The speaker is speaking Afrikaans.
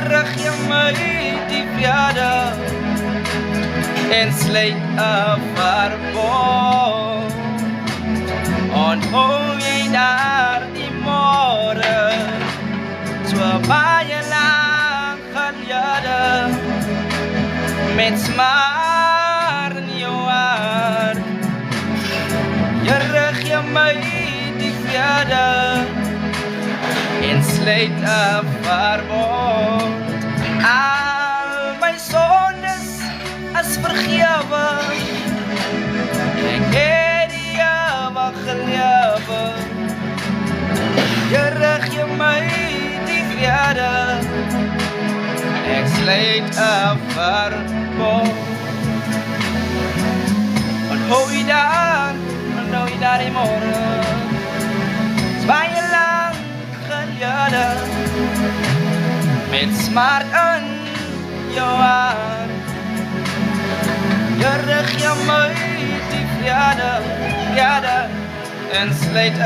rig jy my die verjaarde en sluit 'n verbond. Onthou jy daar die môre, so baie lang gelede, met smaar in jou hart. Jy rig jy my die verjaarde en sluit 'n verbond. Al my sondes is vergewe, ek het die ewige lewe. Jy rig jy my die verjaarde, ek sluit 'n verbond. Onthou jy daar die môre, is baie lang gelede, met smart in jou hart. Jy rig jy my die verjaarde en sluit